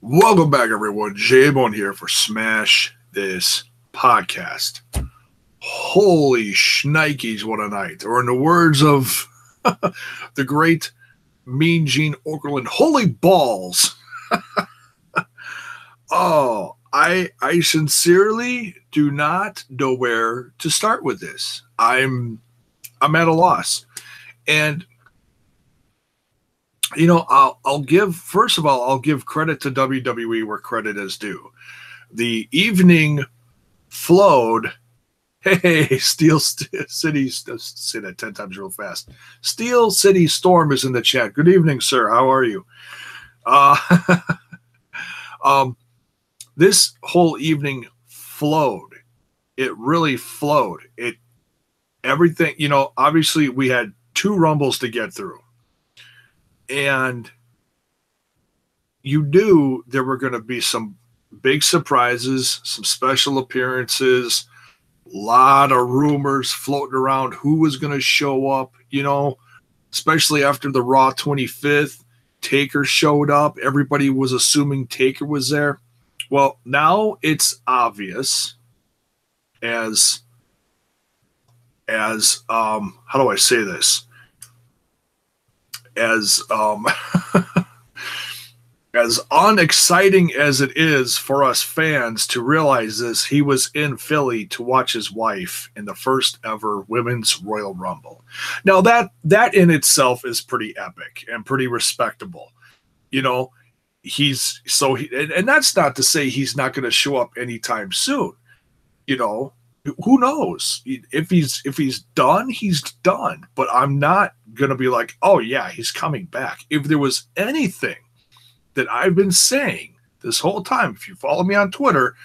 Welcome back, everyone. J-Bone here for Smash This Podcast. Holy shnikes, what a night. Or in the words of the great Mean Gene Okerlund, holy balls. I sincerely do not know where to start with this. I'm at a loss. And you know, I'll give credit to WWE where credit is due. The evening flowed. Hey, Steel City, say that 10 times real fast. Steel City Storm is in the chat. Good evening, sir. How are you? This whole evening flowed. It really flowed. Everything, you know, obviously we had 2 Rumbles to get through. And you knew there were going to be some big surprises, some special appearances, a lot of rumors floating around who was going to show up, you know, especially after the Raw 25th. Taker showed up. Everybody was assuming Taker was there. Well, now it's obvious as how do I say this? As unexciting as it is for us fans to realize this, he was in Philly to watch his wife in the first ever Women's Royal Rumble. Now that in itself is pretty epic and pretty respectable. You know, and that's not to say he's not going to show up anytime soon. You know, who knows? If he's done, he's done. But I'm not going to be like, oh, yeah, he's coming back. If there was anything that I've been saying this whole time, if you follow me on Twitter,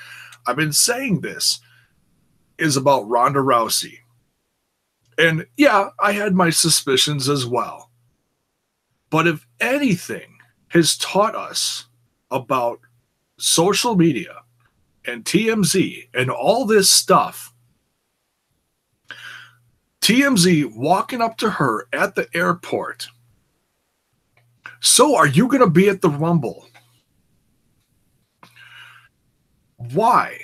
I've been saying this, is about Ronda Rousey. And, yeah, I had my suspicions as well. But if anything has taught us about social media and TMZ and all this stuff, TMZ walking up to her at the airport. So are you going to be at the Rumble? Why?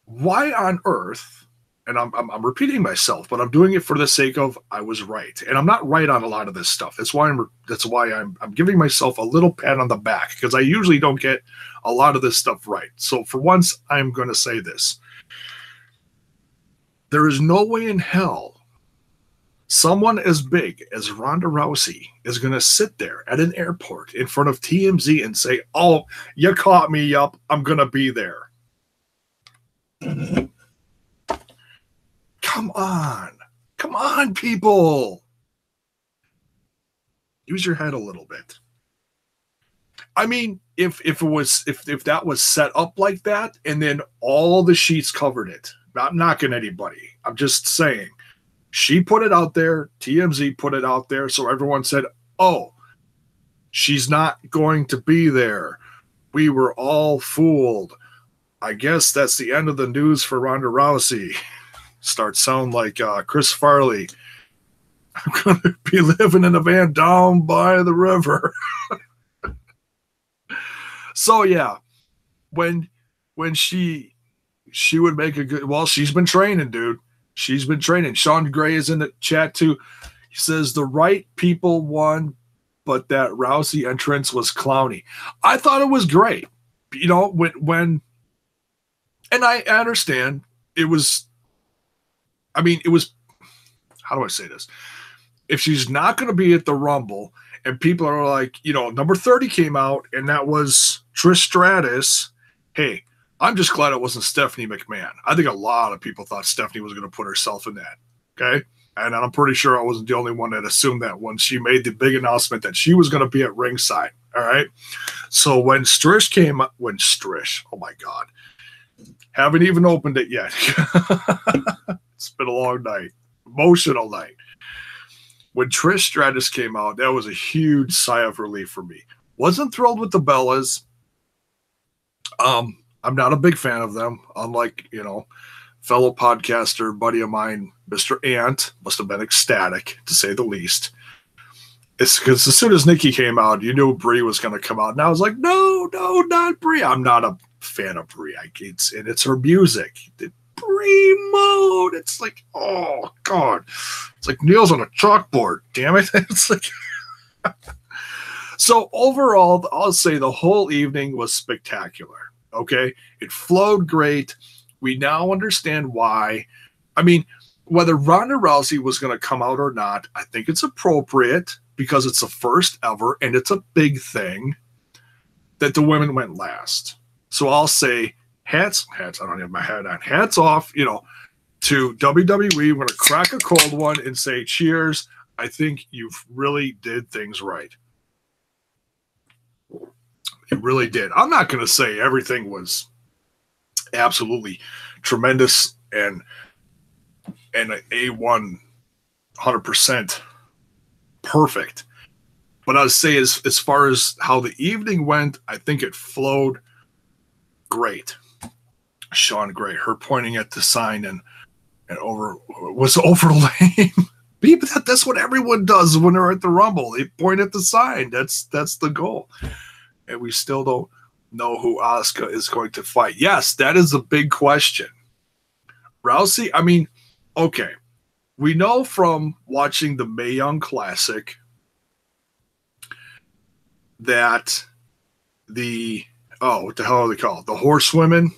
Why on earth? And I'm repeating myself, but I'm doing it for the sake of I was right. And I'm not right on a lot of this stuff. That's why I'm giving myself a little pat on the back, because I usually don't get a lot of this stuff right. So for once, I'm going to say this. There is no way in hell someone as big as Ronda Rousey is going to sit there at an airport in front of TMZ and say, oh, you caught me up. I'm going to be there. Come on. Come on, people. Use your head a little bit. I mean, if that was set up like that and then all the sheets covered it, not knocking anybody. I'm just saying. She put it out there. TMZ put it out there. So everyone said, oh, she's not going to be there. We were all fooled. I guess that's the end of the news for Ronda Rousey. Start sound like Chris Farley. I'm going to be living in a van down by the river. So, yeah, when she would make a good – well, she's been training, dude. She's been training. Sean Gray is in the chat, too. He says the right people won, but that Rousey entrance was clowny. I thought it was great. You know, when and I understand it was – I mean, it was – how do I say this? If she's not going to be at the Rumble and people are like, you know, number 30 came out and that was Trish Stratus, hey, I'm just glad it wasn't Stephanie McMahon. I think a lot of people thought Stephanie was going to put herself in that, okay? And I'm pretty sure I wasn't the only one that assumed that when she made the big announcement that she was going to be at ringside, all right? So when Strish, oh my God, haven't even opened it yet. It's been a long night, emotional night. When Trish Stratus came out, that was a huge sigh of relief for me. Wasn't thrilled with the Bellas. I'm not a big fan of them, unlike, you know, fellow podcaster, buddy of mine, Mr. Ant, must have been ecstatic, to say the least. It's because as soon as Nikki came out, you knew Brie was going to come out, and I was like, no, not Brie. I'm not a fan of Brie. It's her music. The Brie mode. It's like, oh God, it's like nails on a chalkboard. Damn it! It's like. So overall, I'll say the whole evening was spectacular. Okay, it flowed great. We now understand why. I mean, whether Ronda Rousey was going to come out or not, I think it's appropriate because it's the first ever and it's a big thing that the women went last. So I'll say hats, I don't have my hat on, hats off, to WWE. We're going to crack a cold one and say cheers. I think you've really did things right. You really did. I'm not going to say everything was absolutely tremendous and A1 100% perfect. But I'd say as far as how the evening went, I think it flowed great. Sean Gray, her pointing at the sign and over was over lame. That's what everyone does when they're at the Rumble. They point at the sign. That's the goal. And we still don't know who Asuka is going to fight. Yes, that is a big question. Rousey, I mean, okay. We know from watching the Mae Young Classic that what the hell are they called? The Horsewomen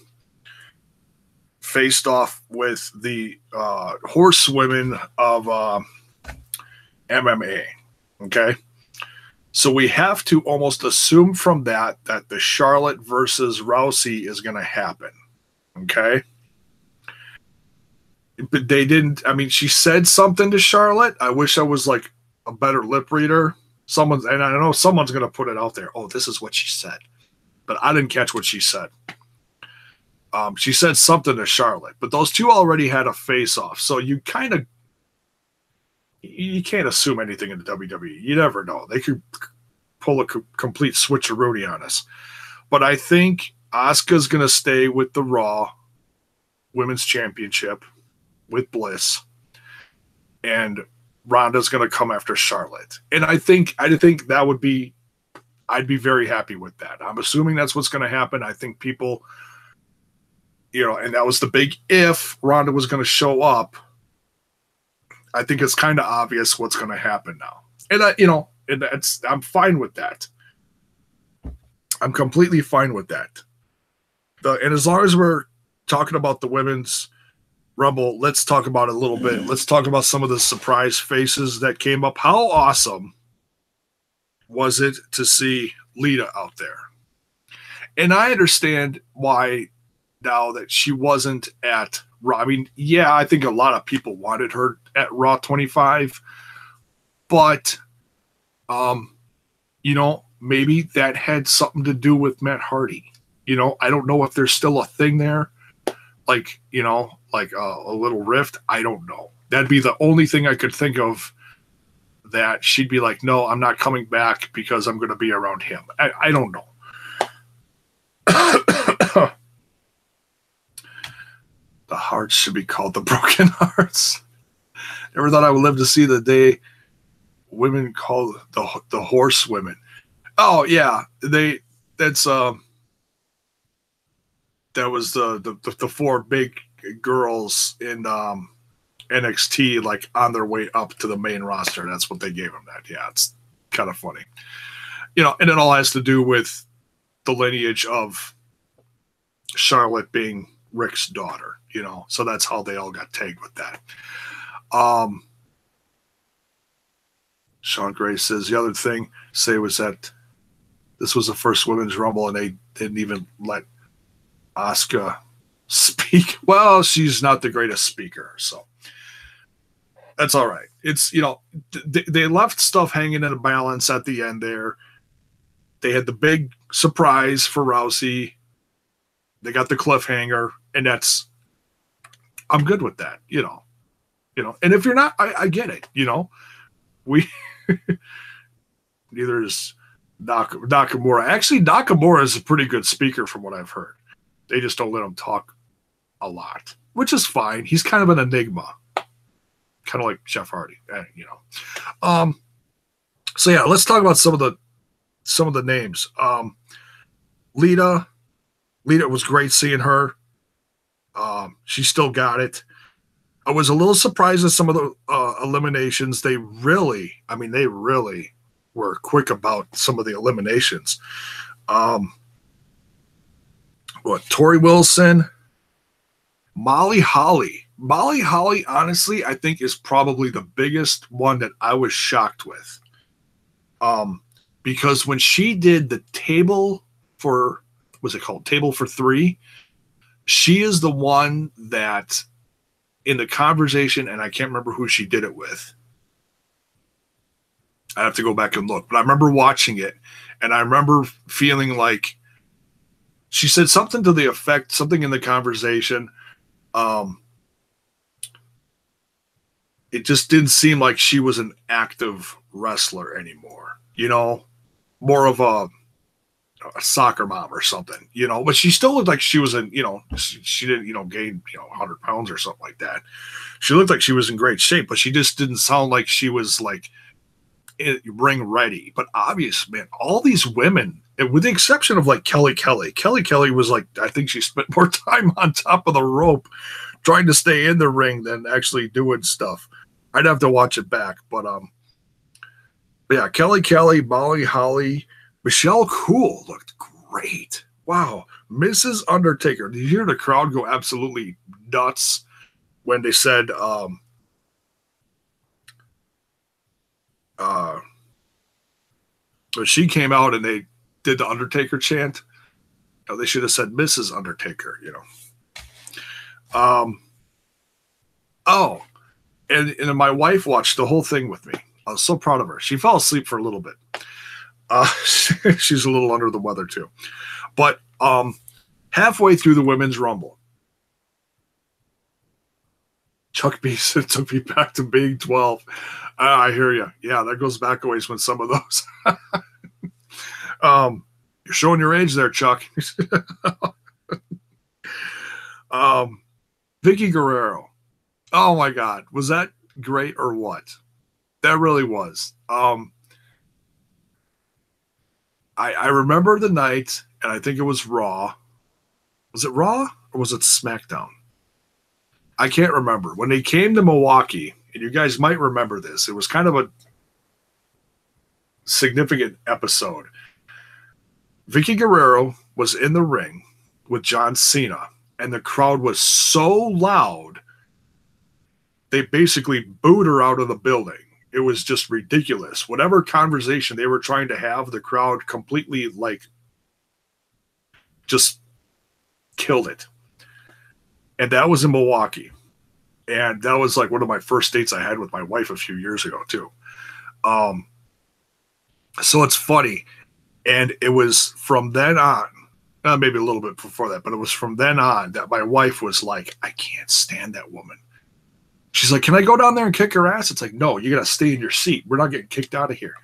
faced off with the Horsewomen of MMA. Okay. So we have to almost assume from that the Charlotte versus Rousey is going to happen. Okay. But they didn't. I mean, she said something to Charlotte. I wish I was like a better lip reader. And I know someone's going to put it out there. Oh, this is what she said. But I didn't catch what she said. She said something to Charlotte, but those two already had a face-off. So you can't assume anything in the WWE. You never know. They could pull a complete switcheroo on us. But I think Asuka's going to stay with the Raw Women's Championship with Bliss, and Ronda's going to come after Charlotte. And I think that would be, I'd be very happy with that. I'm assuming that's what's going to happen. I think people, and that was the big if Ronda was going to show up. I think it's kind of obvious what's going to happen now. And I'm fine with that. I'm completely fine with that. And as long as we're talking about the women's Rumble, let's talk about it a little bit. Let's talk about some of the surprise faces that came up. How awesome was it to see Lita out there? And I understand why now that she wasn't at Raw. I mean, yeah, I think a lot of people wanted her at Raw 25, but maybe that had something to do with Matt Hardy. I don't know if there's still a thing there, like a little rift. I don't know. That'd be the only thing I could think of that she'd be like, no, I'm not coming back because I'm going to be around him. I don't know. The hearts should be called the broken hearts. Never thought I would live to see the day women called the horse women. Oh yeah, that was the four big girls in NXT, like on their way up to the main roster. That's what they gave them that. Yeah, it's kind of funny. And it all has to do with the lineage of Charlotte being Rick's daughter, so that's how they all got tagged with that. Sean Gray says the other thing was that this was the first women's Rumble and they didn't even let Asuka speak. Well, she's not the greatest speaker, so that's all right. It's, they left stuff hanging in a balance at the end there. They had the big surprise for Rousey. They got the cliffhanger, and I'm good with that, and if you're not, I get it, we, neither is Nakamura. Actually, Nakamura is a pretty good speaker from what I've heard. They just don't let him talk a lot, which is fine. He's kind of an enigma, kind of like Jeff Hardy, So yeah, let's talk about some of the names. Lita was great seeing her. She still got it. I was a little surprised at some of the eliminations. They really were quick about some of the eliminations. Tori Wilson, Molly Holly. Molly Holly, honestly, I think is probably the biggest one that I was shocked with. Because when she did the table for, what's it called? Table for three, she is the one that in the conversation, and I can't remember who she did it with. I have to go back and look, but I remember watching it, and I remember feeling like she said something to the effect, something in the conversation. It just didn't seem like she was an active wrestler anymore, more of a soccer mom or something, but she still looked like she was in, she didn't, gain, 100 pounds or something like that. She looked like she was in great shape, but she just didn't sound like she was like ring ready. But obvious, man, all these women, with the exception of like Kelly was like, I think she spent more time on top of the rope trying to stay in the ring than actually doing stuff. I'd have to watch it back, but yeah, Kelly, Molly Holly, Michelle Cool looked great. Wow. Mrs. Undertaker. Did you hear the crowd go absolutely nuts when they said when she came out and they did the Undertaker chant? They should have said Mrs. Undertaker, and my wife watched the whole thing with me. I was so proud of her. She fell asleep for a little bit. She's a little under the weather too. But halfway through the Women's Rumble, Chuck B said, took me back to being 12. I hear you. Yeah, that goes back a ways when some of those. You're showing your age there, Chuck. Vicky Guerrero. Oh my God. Was that great or what? That really was. I remember the night, and I think it was Raw. Was it Raw or was it SmackDown? I can't remember. When they came to Milwaukee, and you guys might remember this, it was kind of a significant episode. Vicky Guerrero was in the ring with John Cena, and the crowd was so loud, they basically booed her out of the building. It was just ridiculous. Whatever conversation they were trying to have, the crowd completely just killed it. And that was in Milwaukee. And that was like one of my first dates I had with my wife a few years ago too. So it's funny. And it was from then on, maybe a little bit before that, but it was from then on that my wife was like, I can't stand that woman. She's like, can I go down there and kick her ass? It's like, no, you got to stay in your seat. We're not getting kicked out of here.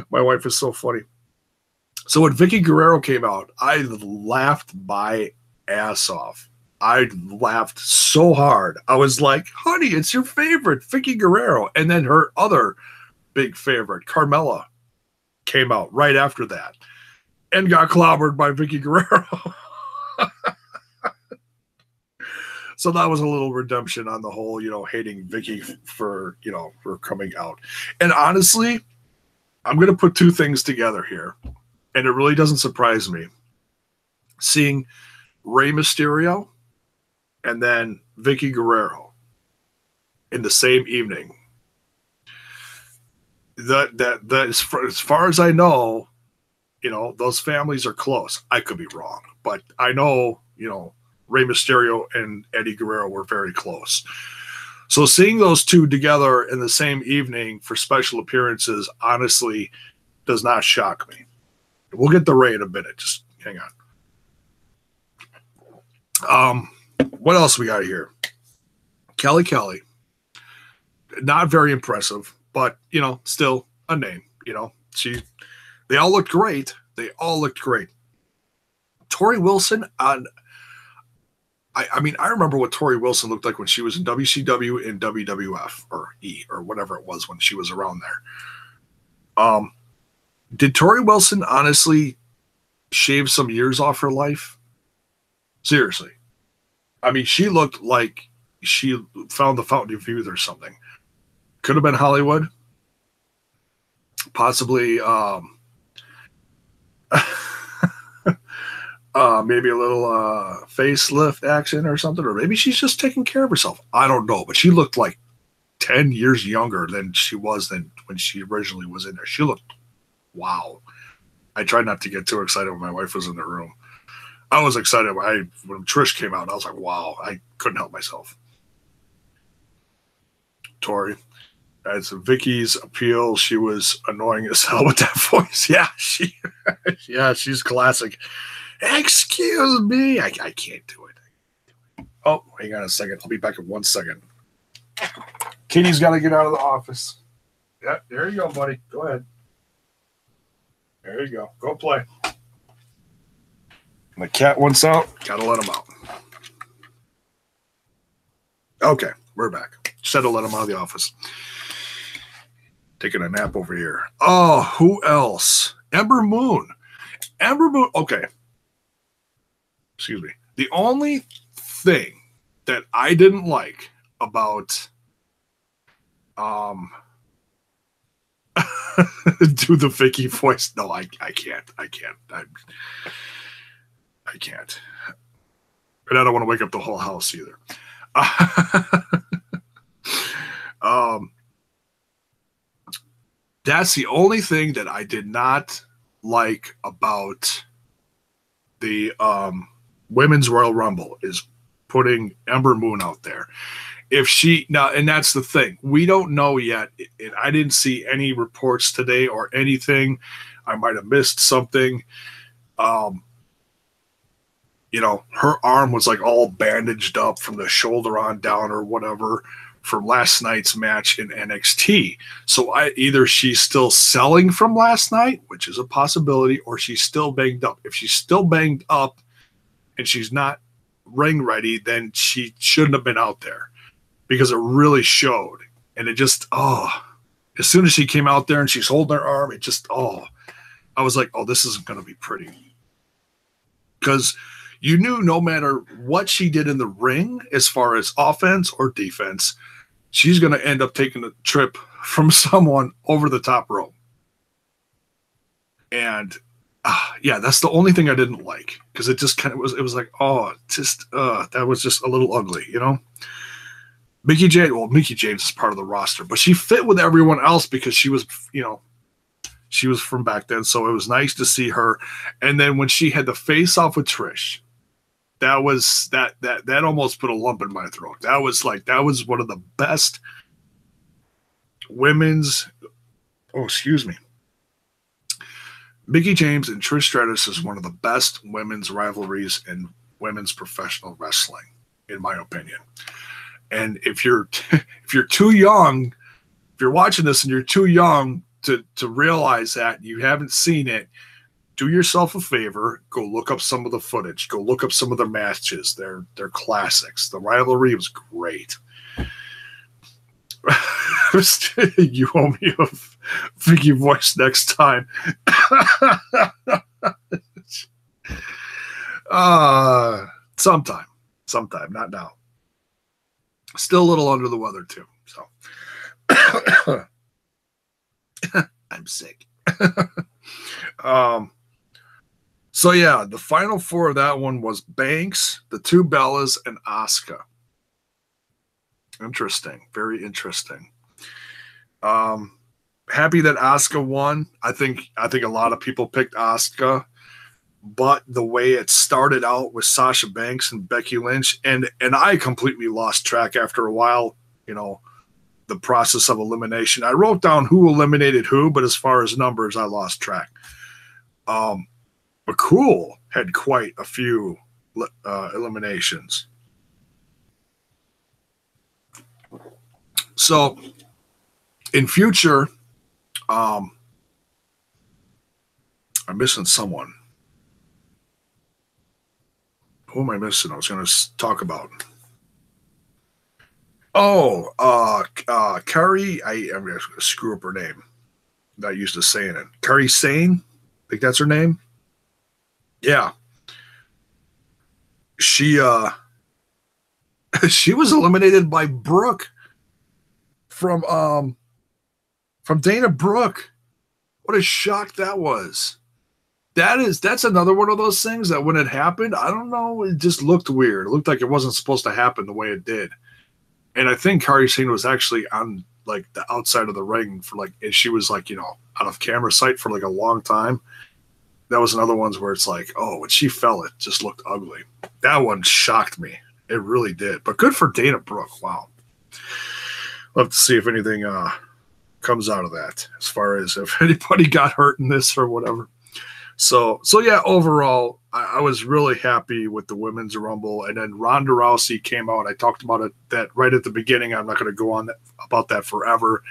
My wife is so funny. So when Vicky Guerrero came out, I laughed my ass off. I laughed so hard. I was like, honey, it's your favorite, Vicky Guerrero. And then her other big favorite, Carmella, came out right after that and got clobbered by Vicky Guerrero. So that was a little redemption on the whole, hating Vicky for coming out. And honestly, I'm going to put two things together here. And it really doesn't surprise me. Seeing Rey Mysterio and then Vicky Guerrero in the same evening. As far as I know, those families are close. I could be wrong, but I know, Rey Mysterio and Eddie Guerrero were very close. So seeing those two together in the same evening for special appearances, honestly, does not shock me. We'll get to Rey in a minute. Just hang on. What else we got here? Kelly. Not very impressive, but, still a name. They all looked great. Tori Wilson, I mean, I remember what Tori Wilson looked like when she was in WCW and WWF or E or whatever it was when she was around there. Did Tori Wilson honestly shave some years off her life? Seriously. I mean, she looked like she found the fountain of youth or something. Could have been Hollywood. Possibly maybe a little facelift action or something, or maybe she's just taking care of herself. I don't know, but she looked like 10 years younger than she was than when she originally was in there. She looked, wow. I tried not to get too excited when my wife was in the room. I was excited when Trish came out. I was like, wow, I couldn't help myself. Tori. As Vicky's appeal, she was annoying as hell with that voice. Yeah, she's classic. Excuse me. I can't do it. Oh, hang on a second. I'll be back in 1 second. Katie's got to get out of the office. Yeah, there you go, buddy. Go ahead. There you go. Go play. And the cat wants out. Got to let him out. Okay, we're back. Just had to let him out of the office. Taking a nap over here. Oh, who else? Ember Moon. Ember Moon. Okay. Excuse me. The only thing that I didn't like about do the Vicky voice. No, I can't. I can't. I can't. And I don't want to wake up the whole house either. That's the only thing that I did not like about the Women's Royal Rumble is putting Ember Moon out there. If she now, and that's the thing, we don't know yet. I didn't see any reports today or anything. I might have missed something. You know, her arm was like all bandaged up from the shoulder on down or whatever from last night's match in NXT. So either she's still selling from last night, which is a possibility, or she's still banged up. If she's still banged up and she's not ring ready, then she shouldn't have been out there because it really showed. And it just, as soon as she came out there and she's holding her arm, it just, I was like, this isn't going to be pretty. Because you knew no matter what she did in the ring, as far as offense or defense, she's going to end up taking a trip from someone over the top rope. And yeah, that's the only thing I didn't like, because it just kind of was. It was like, that was just a little ugly, you know. Mickie James is part of the roster, but she fit with everyone else because she was, she was from back then. So it was nice to see her. And then when she had the face off with Trish, that was that almost put a lump in my throat. That was one of the best women's. Oh, excuse me. Mickie James and Trish Stratus is one of the best women's rivalries in women's professional wrestling, in my opinion. And if you're too young, if you're watching this and you're too young to realize that, you haven't seen it, do yourself a favor, go look up some of the footage, go look up some of their matches. They're classics. The rivalry was great. You owe me a Vicky voice next time. Sometime, not now. Still a little under the weather too, so I'm sick. So yeah, the final four of that one was Banks, the two Bellas, and Asuka. Interesting, very interesting. Happy that Asuka won. I think a lot of people picked Asuka, but the way it started out with Sasha Banks and Becky Lynch, and I completely lost track after a while, the process of elimination. I wrote down who eliminated who, but as far as numbers, I lost track. But Cool had quite a few eliminations. So in future, I'm missing someone. Who am I missing? I was going to talk about. Oh, Kari. I'm going to screw up her name. Not used to saying it. Kari Sane. I think that's her name. Yeah. She she was eliminated by Brooke from Dana Brooke. What a shock that was. That's another one of those things that when it happened, I don't know, it just looked weird. It looked like it wasn't supposed to happen the way it did. And I think Kari Sane was actually on like the outside of the ring for like, and she was like, out of camera sight for like a long time. That was another ones where it's like, oh, when she fell, it just looked ugly. That one shocked me. It really did. But good for Dana Brooke. Wow. Love to see if anything comes out of that as far as if anybody got hurt in this or whatever. So yeah, overall, I was really happy with the Women's Rumble. And then Ronda Rousey came out. I talked about it that right at the beginning. I'm not going to go on about that forever.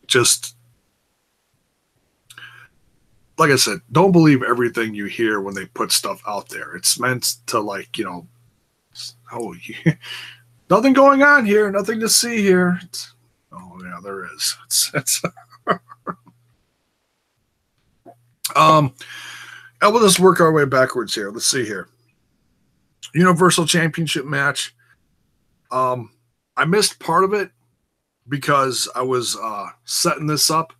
Just like I said, don't believe everything you hear when they put stuff out there. It's meant to like, nothing going on here, nothing to see here. Oh yeah, there is. It's and we'll just work our way backwards here. Let's see here. Universal Championship match. I missed part of it because I was setting this up.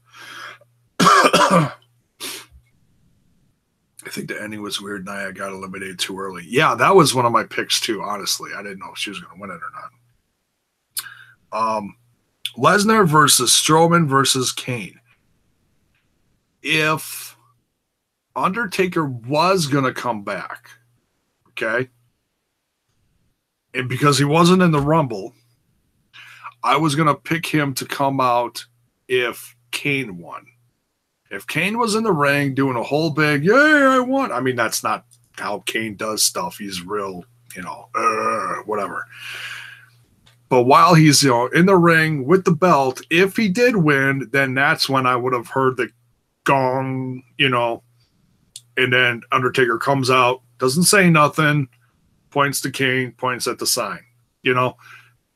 I think the ending was weird. Nia got eliminated too early. Yeah, that was one of my picks too, honestly. I didn't know if she was going to win it or not. Lesnar versus Strowman versus Kane. If Undertaker was going to come back, okay, and because he wasn't in the Rumble, I was going to pick him to come out if Kane won. If Kane was in the ring doing a whole big, yeah, I won. I mean, that's not how Kane does stuff. He's real, whatever. But while he's, in the ring with the belt, if he did win, then that's when I would have heard the gong, and then Undertaker comes out, doesn't say nothing, points to Kane, points at the sign,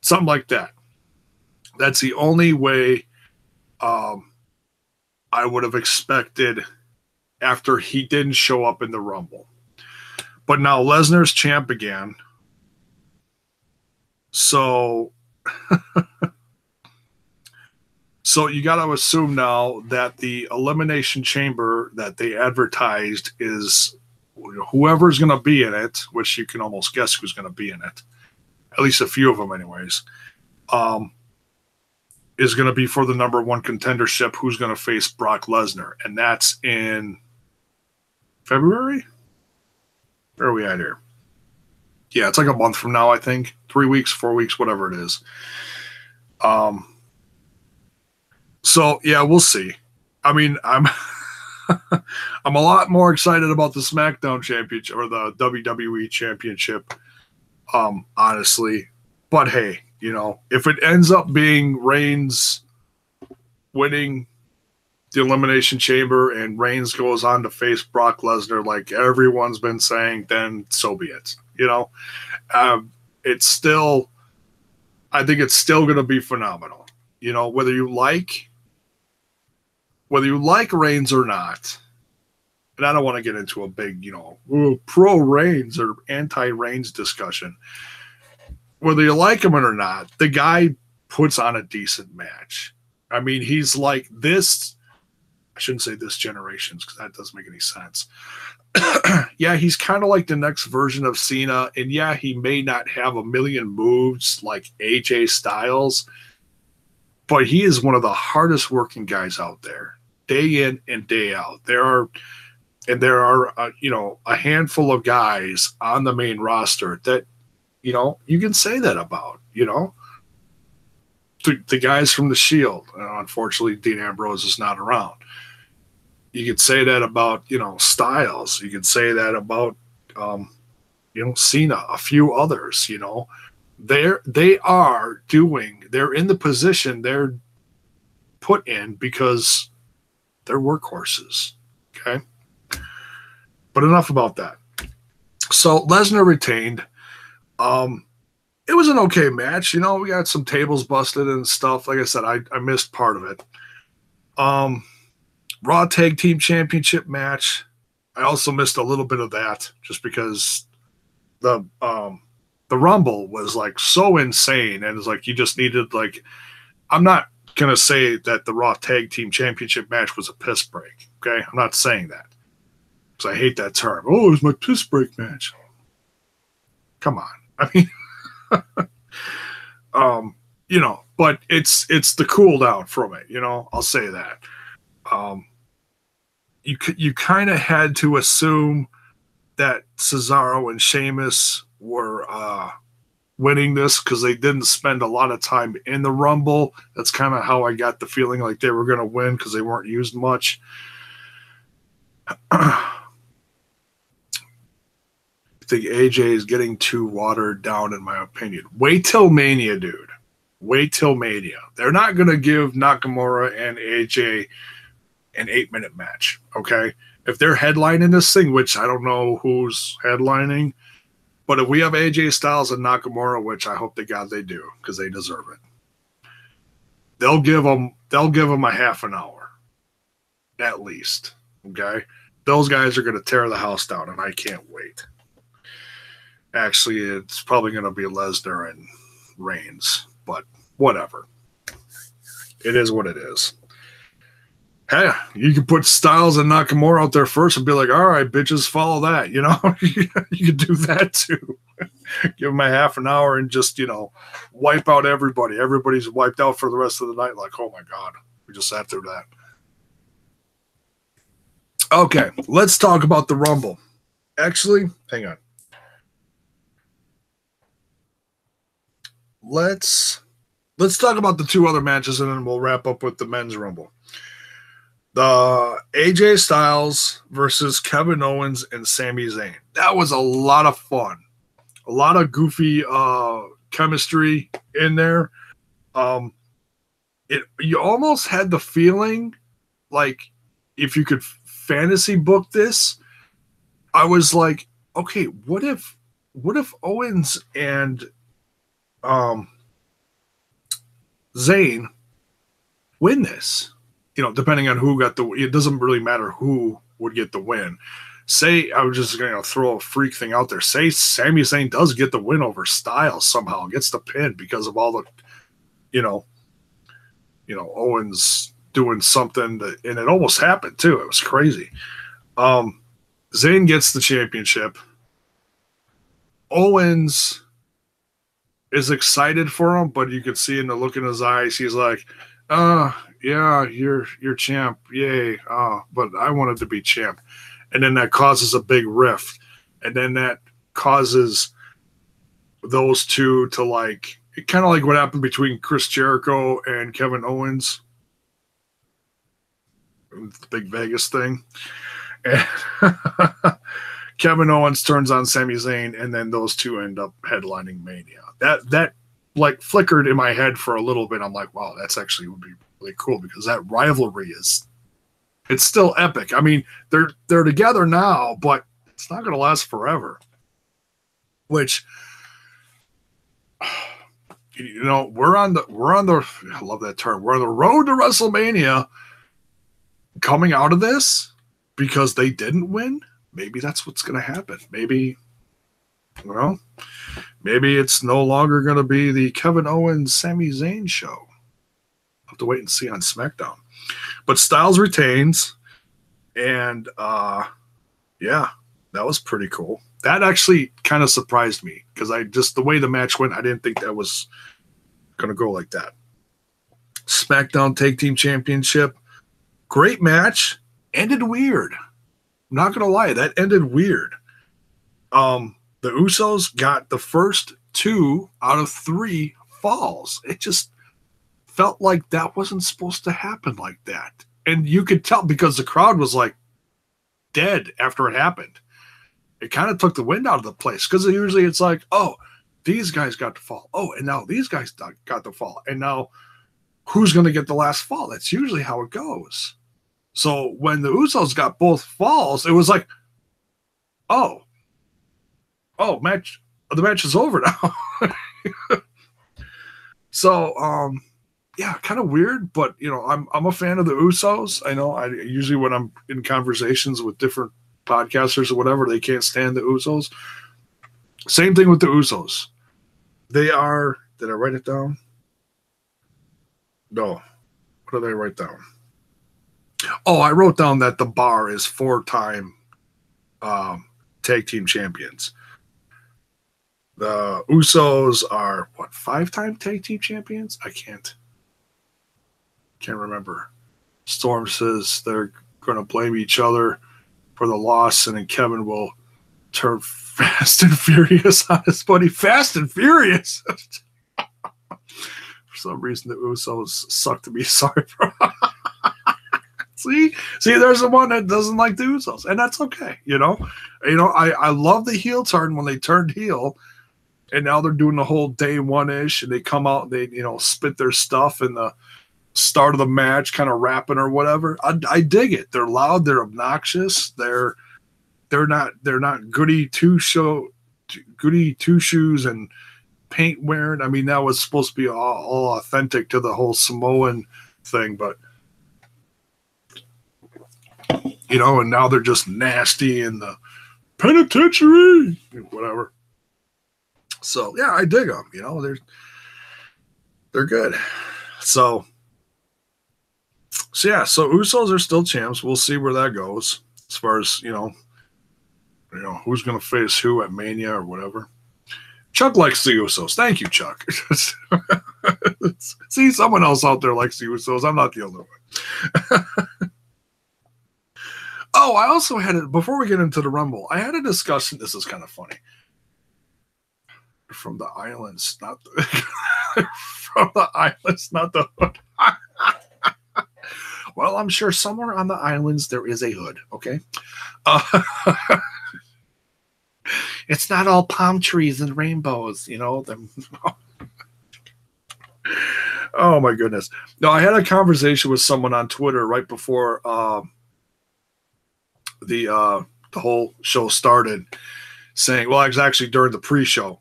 something like that. That's the only way I would have expected after he didn't show up in the Rumble. But now Lesnar's champ again. So you got to assume now that the Elimination Chamber that they advertised is whoever's going to be in it, which you can almost guess who's going to be in it. At least a few of them anyways. Is going to be for the number one contendership, who's going to face Brock Lesnar. And that's in February? Where are we at here? Yeah, it's like a month from now, I think. 3 weeks, 4 weeks, whatever it is. So, yeah, we'll see. I mean, I'm I'm a lot more excited about the SmackDown Championship or the WWE Championship, honestly. But, hey, if it ends up being Reigns winning the Elimination Chamber and Reigns goes on to face Brock Lesnar like everyone's been saying, then so be it. It's still, I think it's still going to be phenomenal. Whether you like Reigns or not, and I don't want to get into a big, pro Reigns or anti-Reigns discussion. Whether you like him or not, the guy puts on a decent match. I mean, he's like this. I shouldn't say this generation's because that doesn't make any sense. Yeah, he's kind of like the next version of Cena. And yeah, he may not have a million moves like AJ Styles, but he is one of the hardest working guys out there, day in and day out. There are a handful of guys on the main roster that, you can say that about, the guys from the Shield. Unfortunately, Dean Ambrose is not around. You could say that about, Styles. You could say that about, Cena, a few others, they're in the position they're put in because they're workhorses. Okay. But enough about that. So Lesnar retained. It was an okay match. You know, we got some tables busted and stuff. Like I said, I missed part of it. Raw Tag Team Championship match. I also missed a little bit of that just because the Rumble was like so insane, and it's like you just needed like. I'm not gonna say that the Raw Tag Team Championship match was a piss break. Okay, I'm not saying that because I hate that term. Oh, it was my piss break match. Come on, I mean, you know, but it's the cool down from it. You know, I'll say that. You kind of had to assume that Cesaro and Sheamus were winning this because they didn't spend a lot of time in the Rumble. That's kind of how I got the feeling like they were going to win because they weren't used much. I think AJ is getting too watered down, in my opinion. Wait till Mania, dude. Wait till Mania. They're not going to give Nakamura and AJ an 8-minute match, okay? If they're headlining this thing, which I don't know who's headlining, but if we have AJ Styles and Nakamura, which I hope to God they do, because they deserve it, they'll give them a half an hour, at least, okay? Those guys are going to tear the house down, and I can't wait. Actually, it's probably going to be Lesnar and Reigns, but whatever. It is what it is. Hey, you can put Styles and Nakamura out there first and be like, all right, bitches, follow that. You know, you could do that too. Give them a half an hour and just, you know, wipe out everybody. Everybody's wiped out for the rest of the night. Like, oh my God, we just sat through that. Okay, let's talk about the Rumble. Actually, hang on. Let's talk about the two other matches and then we'll wrap up with the men's Rumble. The AJ Styles versus Kevin Owens and Sami Zayn. That was a lot of fun. A lot of goofy chemistry in there. You almost had the feeling like if you could fantasy book this, I was like, okay, what if Owens and Zayn win this? You know, depending on who got it doesn't really matter who would get the win. Say, I was just going to throw a freak thing out there. Say Sami Zayn does get the win over Styles somehow, gets the pin because of all the, you know, Owens doing something that, and it almost happened too. It was crazy. Zayn gets the championship. Owens is excited for him, but you could see in the look in his eyes, he's like, yeah, you're champ, yay! But I wanted to be champ, and then that causes a big rift, and then that causes those two to like kind of like what happened between Chris Jericho and Kevin Owens, the big Vegas thing, and Kevin Owens turns on Sami Zayn, and then those two end up headlining Mania. That like flickered in my head for a little bit. I'm like, wow, that's actually would be really cool because that rivalry it's still epic. I mean, they're together now, but it's not going to last forever. Which, you know, we're on the I love that term. We're on the road to WrestleMania. Coming out of this because they didn't win. Maybe that's what's going to happen. Maybe, well, maybe it's no longer going to be the Kevin Owens Sami Zayn show. I'll have to wait and see on SmackDown. But Styles retains, and yeah, that was pretty cool. That actually kind of surprised me because the way the match went, I didn't think that was going to go like that. SmackDown Tag Team Championship, great match, ended weird. I'm not going to lie, that ended weird. The Usos got the first 2 out of 3 falls. It just felt like that wasn't supposed to happen like that. And you could tell because the crowd was like dead after it happened. It kind of took the wind out of the place because usually it's like, oh, these guys got to fall. Oh, and now these guys got to fall. And now who's going to get the last fall? That's usually how it goes. So when the Usos got both falls, it was like, oh, oh, the match is over now. So, yeah, kind of weird, but I'm a fan of the Usos. I know I usually when I'm in conversations with different podcasters or whatever, they can't stand the Usos. Same thing with the Usos. They are. Did I write it down? No. What did I write down? Oh, I wrote down that the Bar is 4-time tag team champions. The Usos are 5-time tag team champions? I can't remember. Storm says they're going to blame each other for the loss, and then Kevin will turn Fast and Furious on his buddy. Fast and Furious. For some reason, the Usos suck to be sorry for. See, there's the one that doesn't like the Usos, and that's okay. I love the heel turn when they turned heel, and now they're doing the whole day one-ish, and they come out and they spit their stuff in the start of the match, kind of rapping or whatever. I dig it. They're loud, they're obnoxious, they're not goody two shoes and paint wearing. I mean, that was supposed to be all authentic to the whole Samoan thing, but and now they're just nasty in the penitentiary, whatever. So yeah, I dig them. They're good. So yeah, so Usos are still champs. We'll see where that goes as far as who's going to face who at Mania or whatever. Chuck likes the Usos. Thank you, Chuck. See, someone else out there likes the Usos. I'm not the only one. Oh, I also before we get into the Rumble, I had a discussion. This is kind of funny. From the islands, not the from the islands, not the hood. Well, I'm sure somewhere on the islands there is a hood. Okay, it's not all palm trees and rainbows, Them. Oh my goodness! No, I had a conversation with someone on Twitter right before the whole show started, saying, well, it was actually during the pre-show,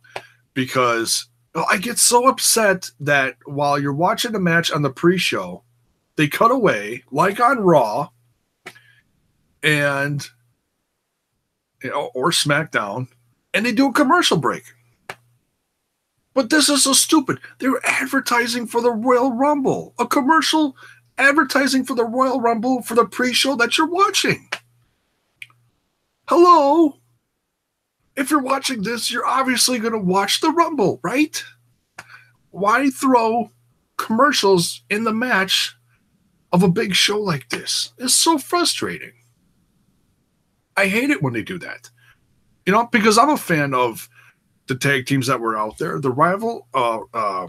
because I get so upset that while you're watching the match on the pre-show, they cut away, like on Raw, and or SmackDown, and they do a commercial break. But this is so stupid. They were advertising for the Royal Rumble, a commercial advertising for the Royal Rumble for the pre-show that you're watching. Hello? If you're watching this, you're obviously going to watch the Rumble, right? Why throw commercials in the match of a big show like this? It's so frustrating. I hate it when they do that. Because I'm a fan of the tag teams that were out there. The Revival, I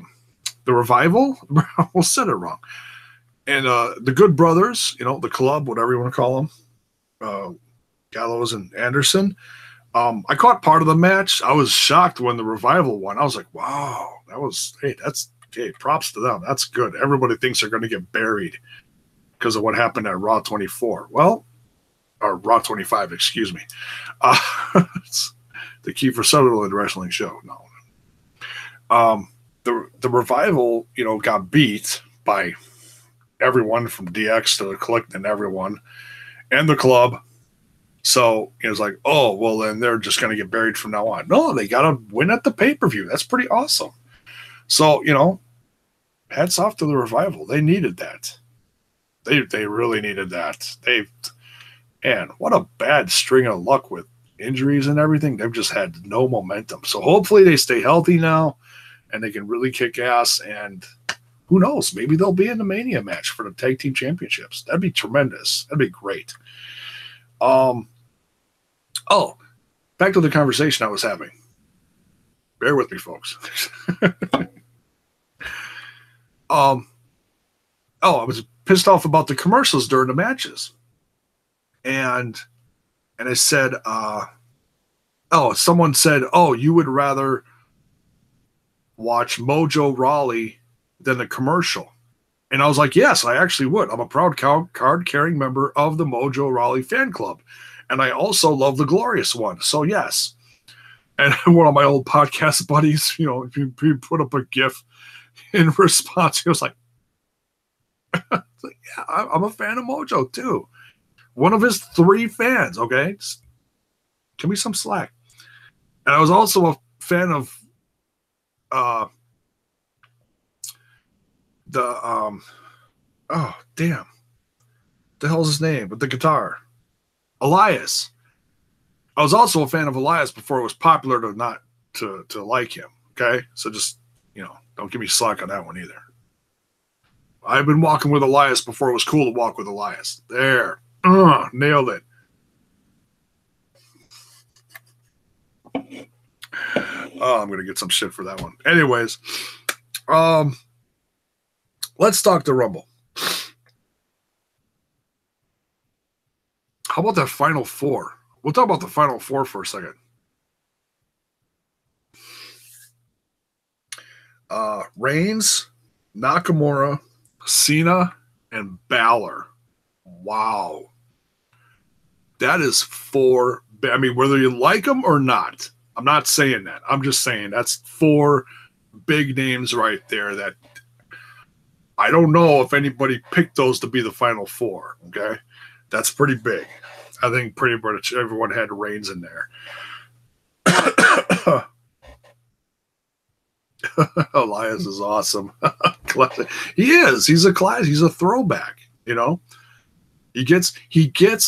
said it wrong. And the Good Brothers, the club, whatever you want to call them, Gallows and Anderson. I caught part of the match. I was shocked when the Revival won. I was like, wow, props to them. That's good. Everybody thinks they're going to get buried because of what happened at Raw 24. Well, or Raw 25, excuse me. It's the Kiefer Sutherland wrestling show. No. The Revival, got beat by everyone from DX to the Click and everyone and the club. So it was like, oh, well, then they're just going to get buried from now on. No, they got to win at the pay-per-view. That's pretty awesome. So, hats off to the Revival. They needed that. They really needed that. And what a bad string of luck with injuries and everything. They've just had no momentum. So hopefully they stay healthy now and they can really kick ass. And who knows? Maybe they'll be in the Mania match for the Tag Team Championships. That'd be tremendous. That'd be great. Oh, back to the conversation I was having. Bear with me, folks. I was pissed off about the commercials during the matches. And I said, someone said, oh, you would rather watch Mojo Rawley than the commercial. And I was like, yes, I actually would. I'm a proud card-carrying member of the Mojo Rawley fan club. And I also love the Glorious One. So, yes. And one of my old podcast buddies, he put up a GIF in response. He was like, yeah, I'm a fan of Mojo too. One of his 3 fans, okay? Just give me some slack. And I was also a fan of oh damn, the hell's his name with the guitar? Elias. I was also a fan of Elias before it was popular to like him. Okay, so just don't give me slack on that one either. I've been walking with Elias before it was cool to walk with Elias. There, nailed it. Oh, I'm gonna get some shit for that one. Anyways, let's talk the Rumble. How about that Final Four? We'll talk about the Final Four for a second. Reigns, Nakamura, Cena, and Balor. Wow. That is 4. I mean, whether you like them or not, I'm not saying that. I'm just saying that's 4 big names right there that I don't know if anybody picked those to be the Final Four. Okay. That's pretty big. I think pretty much everyone had Reigns in there. Elias is awesome. He is. He's a class. He's a throwback. He gets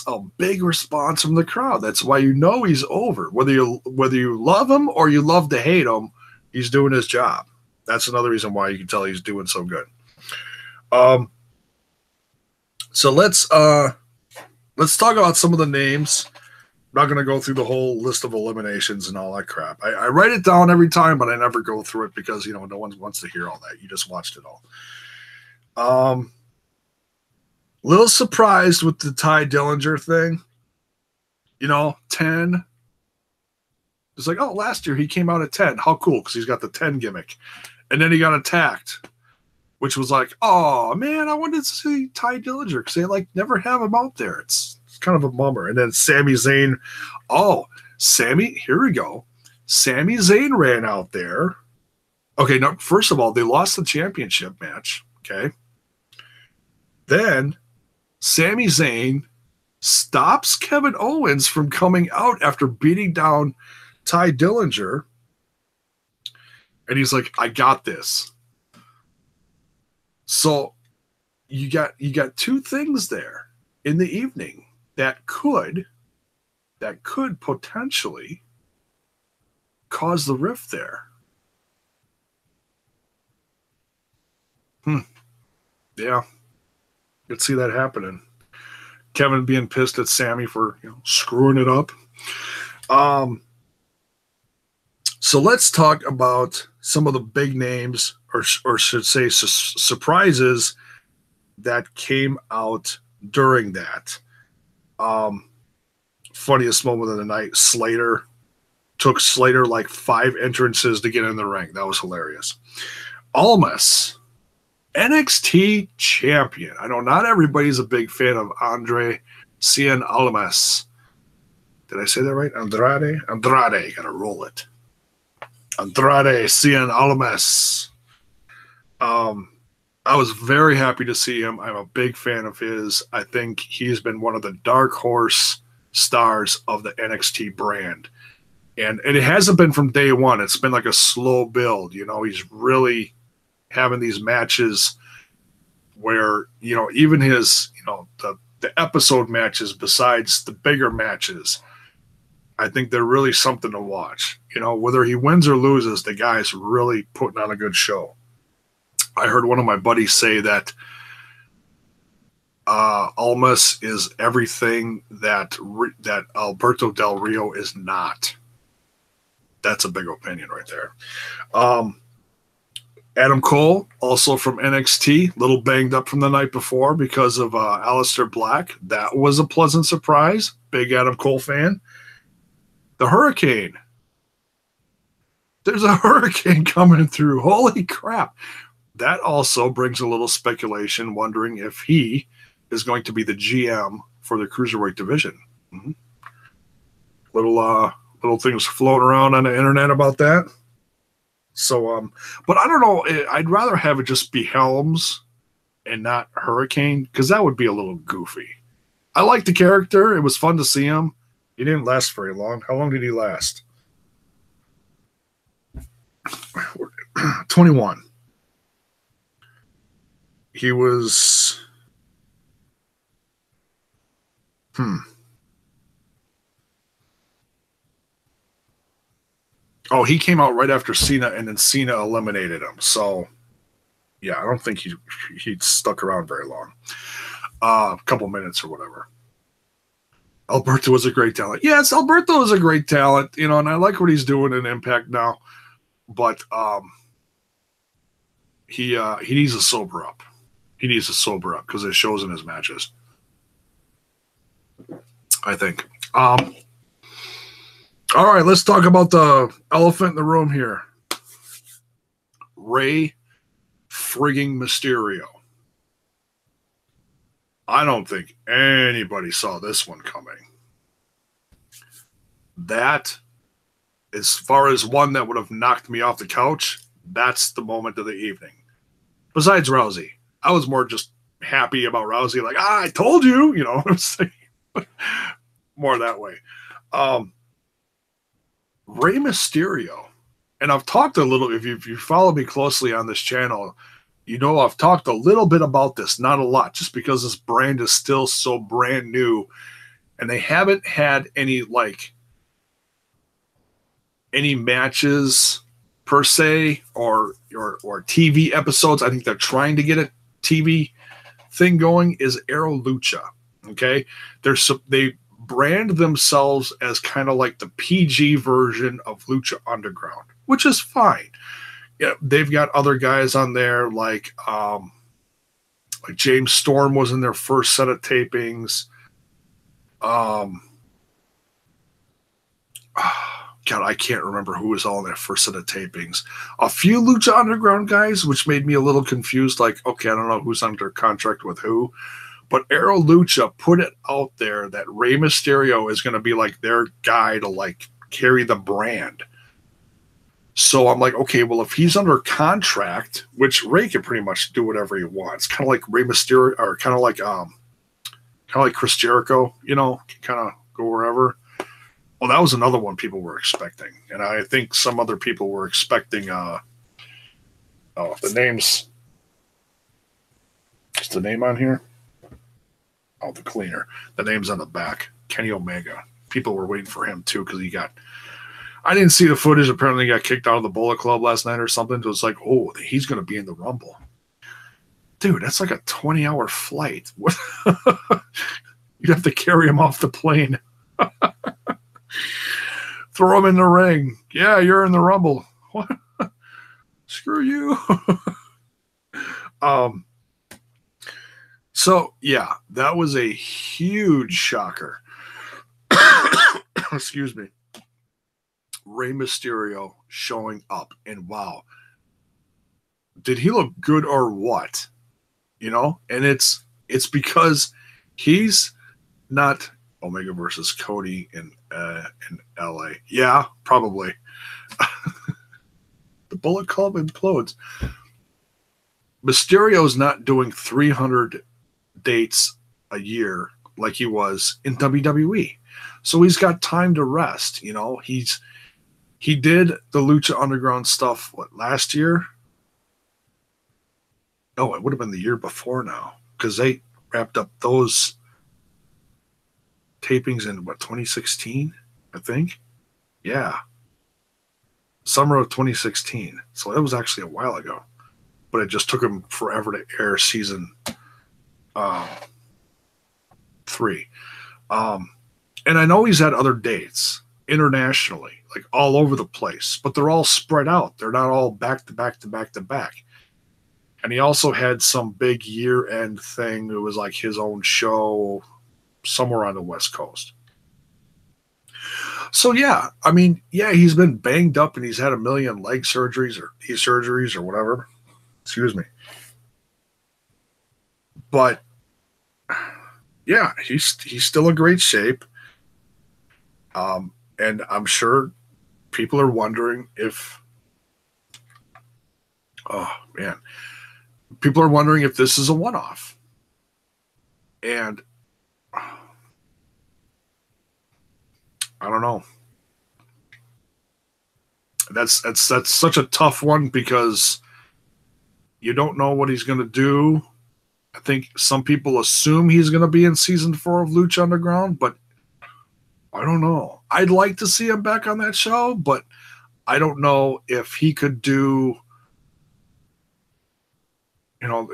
a big response from the crowd. That's why he's over. Whether you love him or you love to hate him, he's doing his job. That's another reason why you can tell he's doing so good. So let's talk about some of the names. I'm not going to go through the whole list of eliminations and all that crap. I write it down every time, but I never go through it because, no one wants to hear all that. You just watched it all. Little surprised with the Ty Dillinger thing. 10. It's like, oh, last year he came out at 10. How cool, because he's got the 10 gimmick. And then he got attacked, which was like, oh, man, I wanted to see Ty Dillinger because they, never have him out there. It's kind of a bummer. And then Sami Zayn. Oh, here we go. Sami Zayn ran out there. Okay, now, first of all, they lost the championship match. Okay. Then Sami Zayn stops Kevin Owens from coming out after beating down Ty Dillinger. And he's like, I got this. So you got 2 things there in the evening that could potentially cause the rift there. Yeah. Could see that happening. Kevin being pissed at Sammy for screwing it up. So let's talk about some of the big names, or should say surprises that came out during that. Funniest moment of the night, Slater. Took Slater 5 entrances to get in the ring. That was hilarious. Almas, NXT champion. I know not everybody's a big fan of Andre Cien Almas. Did I say that right? Andrade. Gotta roll it. Andrade Cien Almas. I was very happy to see him. I'm a big fan of his. I think he's been one of the dark horse stars of the NXT brand. And it hasn't been from day one. It's been a slow build. He's really having these matches where, even his, the episode matches besides the bigger matches, I think they're really something to watch. Whether he wins or loses, the guy's really putting on a good show. I heard one of my buddies say that Almas is everything that Alberto Del Rio is not. That's a big opinion right there. Adam Cole, also from NXT, little banged up from the night before because of Aleister Black. That was a pleasant surprise. Big Adam Cole fan. The Hurricane. There's a hurricane coming through. Holy crap. That also brings a little speculation, wondering if he is going to be the GM for the Cruiserweight division. Mm-hmm. little things floating around on the internet about that. So, but I don't know. I'd rather have it just be Helms and not Hurricane, because that would be a little goofy. I like the character. It was fun to see him. He didn't last very long. How long did he last? 21. He was... Oh, he came out right after Cena, and then Cena eliminated him. So, yeah, I don't think he stuck around very long. A couple minutes or whatever. Alberto was a great talent. Yes, Alberto is a great talent, and I like what he's doing in Impact now. But he needs to sober up. He needs to sober up because it shows in his matches, I think. All right, let's talk about the elephant in the room here. Rey frigging Mysterio. I don't think anybody saw this one coming. That, as far as one that would have knocked me off the couch, that's the moment of the evening. Besides Rousey, I was more just happy about Rousey, like, I told you, more that way. Rey Mysterio, and I've talked a little, if you follow me closely on this channel, I've talked a little bit about this, not a lot, just because this brand is still so brand new, and they haven't had any matches per se or TV episodes. I think they're trying to get a TV thing going. Is Aero Lucha. Okay, they brand themselves as kind of like the PG version of Lucha Underground, which is fine. Yeah, they've got other guys on there like James Storm was in their first set of tapings. God, I can't remember who was all in their first set of tapings. A few Lucha Underground guys, which made me a little confused. Like, okay, I don't know who's under contract with who. But Aero Lucha put it out there that Rey Mysterio is going to be like their guy to carry the brand. So I'm like, okay, well, if he's under contract, which Rey can pretty much do whatever he wants, kind of like Rey Mysterio, or kind of like Chris Jericho, can kind of go wherever. Well, that was another one people were expecting, and I think some other people were expecting. The names. Is the name on here? Oh, the cleaner. The name's on the back. Kenny Omega. People were waiting for him too because he got. I didn't see the footage. Apparently, he got kicked out of the Bullet Club last night or something. So it's like, oh, he's going to be in the Rumble. Dude, that's like a 20-hour flight. You'd have to carry him off the plane. Throw him in the ring. Yeah, you're in the Rumble. What? Screw you. So, yeah, that was a huge shocker. Excuse me. Rey Mysterio showing up, and wow, did he look good or what? And it's because he's not Omega versus Cody in LA. Yeah, probably. The Bullet Club implodes. Mysterio's not doing 300 dates a year like he was in WWE. So he's got time to rest, He did the Lucha Underground stuff, last year? Oh, it would have been the year before now, because they wrapped up those tapings in, 2016, I think? Yeah. Summer of 2016. So it was actually a while ago. But it just took him forever to air season 3. And I know he's had other dates internationally, all over the place, but they're all spread out. They're not all back to back to back to back. And he also had some big year-end thing. It was like his own show somewhere on the West Coast. So, yeah, he's been banged up and he's had a million leg surgeries or knee surgeries or whatever. Excuse me. But, yeah, he's still in great shape. And I'm sure people are wondering if, oh man, people are wondering if this is a one-off. And I don't know. That's such a tough one because you don't know what he's going to do. I think some people assume he's going to be in season 4 of Lucha Underground, but I don't know. I'd like to see him back on that show, but I don't know if he could do, you know,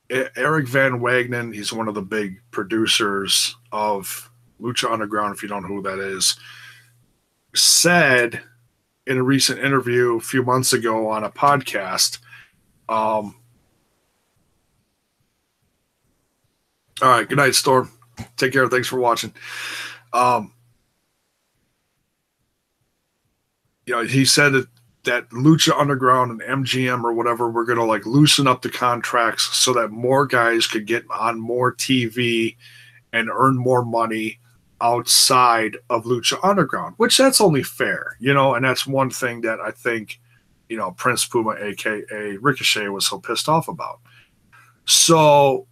Eric Van Wagenen, he's one of the big producers of Lucha Underground, if you don't know who that is, said in a recent interview a few months ago on a podcast, all right, good night, Storm. Take care. Thanks for watching. He said that Lucha Underground and MGM or whatever were going to like loosen up the contracts so that more guys could get on more TV and earn more money outside of Lucha Underground, which that's only fair, and that's one thing that I think, Prince Puma, aka Ricochet, was so pissed off about. So,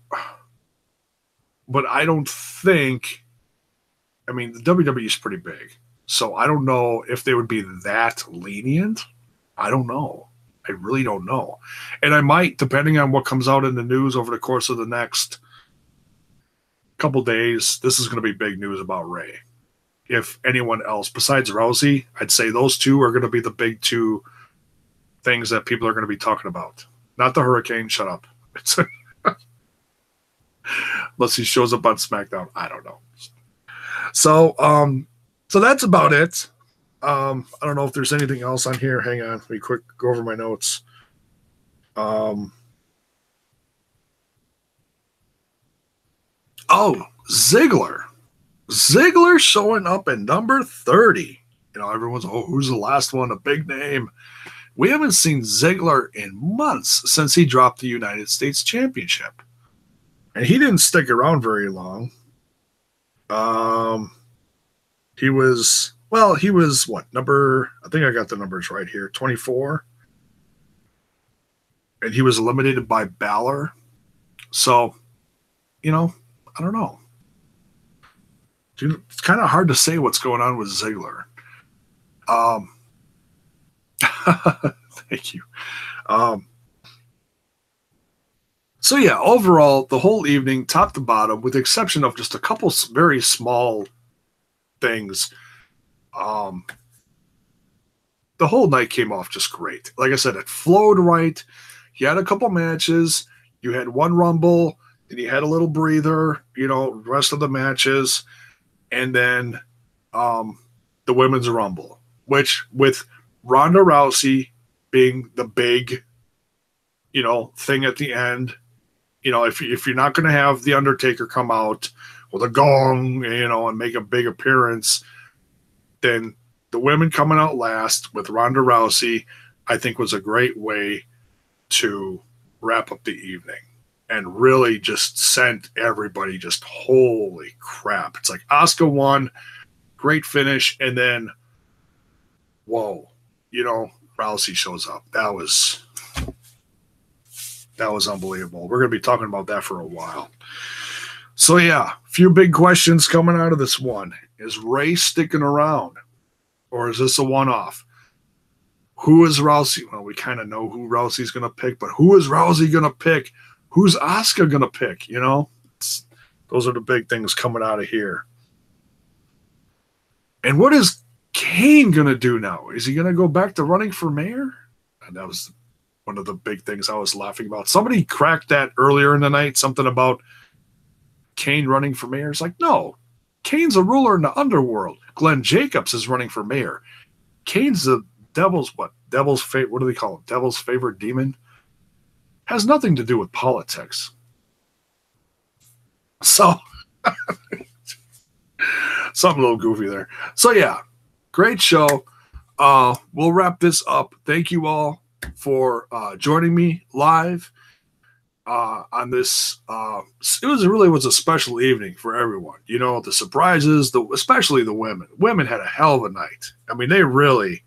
but I don't think, the WWE is pretty big, so I don't know if they would be that lenient. I don't know. I really don't know. And I might, depending on what comes out in the news over the course of the next couple days, this is going to be big news about Ray. If anyone else besides Rousey, I'd say those two are going to be the big two things that people are going to be talking about. Not the Hurricane. Shut up. Unless he shows up on SmackDown. I don't know. So that's about it. I don't know if there's anything else on here. Hang on. Let me quick go over my notes. Ziggler. Ziggler showing up at number 30. Everyone's, who's the last one? A big name. We haven't seen Ziggler in months since he dropped the United States Championship. And he didn't stick around very long. He was what, number, I think I got the numbers right here, 24. And he was eliminated by Balor. So, I don't know. It's kind of hard to say what's going on with Ziggler. Thank you. So yeah, overall, the whole evening, top to bottom, with the exception of just a couple very small things, the whole night came off just great. Like I said, it flowed right. You had a couple matches. You had one Rumble. Then you had a little breather, rest of the matches. And then the Women's Rumble, which with Ronda Rousey being the big, thing at the end. If you're not going to have The Undertaker come out with a gong, and make a big appearance, then the women coming out last with Ronda Rousey, I think was a great way to wrap up the evening and really just sent everybody just, holy crap. It's like Asuka won, great finish, and then, whoa, Rousey shows up. That was unbelievable. We're going to be talking about that for a while. So yeah, a few big questions coming out of this one. Is Ray sticking around? Or is this a one-off? Who is Rousey? Well, we kind of know who Rousey's going to pick, but who is Rousey going to pick? Who's Asuka going to pick? Those are the big things coming out of here. And what is Kane going to do now? Is he going to go back to running for mayor? And that was one of the big things I was laughing about. Somebody cracked that earlier in the night, something about Kane running for mayor. It's like, no, Kane's a ruler in the underworld. Glenn Jacobs is running for mayor. Kane's the devil's what do they call him? Devil's favorite demon? Has nothing to do with politics. So, something a little goofy there. So yeah, great show. We'll wrap this up. Thank you all for joining me live. on this. It really was a special evening for everyone. You know, the surprises, especially the women. Women had a hell of a night. I mean, they really,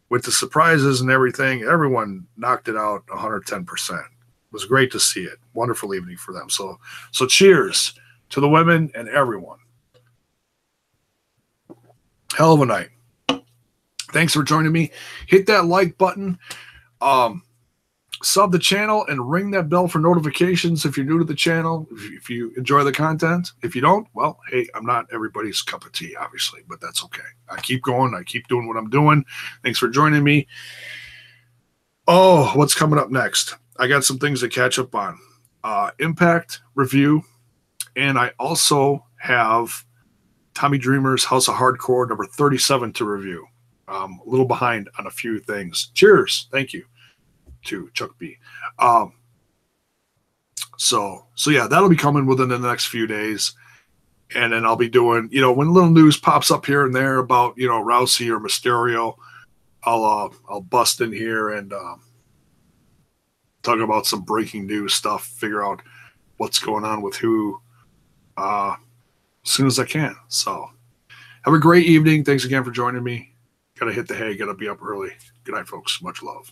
with the surprises and everything, everyone knocked it out 110%. It was great to see it. Wonderful evening for them. So cheers to the women and everyone. Hell of a night. Thanks for joining me. Hit that like button. Sub the channel and ring that bell for notifications if you're new to the channel, if you enjoy the content. If you don't, well, hey, I'm not everybody's cup of tea, obviously, but that's okay. I keep going. I keep doing what I'm doing. Thanks for joining me. Oh, what's coming up next? I got some things to catch up on. Impact review, and I also have Tommy Dreamer's House of Hardcore number 37 to review. A little behind on a few things. Cheers. Thank you to Chuck B. So yeah, that'll be coming within the next few days. And then I'll be doing, when little news pops up here and there about, Rousey or Mysterio, I'll bust in here and talk about some breaking news stuff, figure out what's going on with who as soon as I can. So have a great evening. Thanks again for joining me. Gotta hit the hay, gotta be up early. Good night, folks. Much love.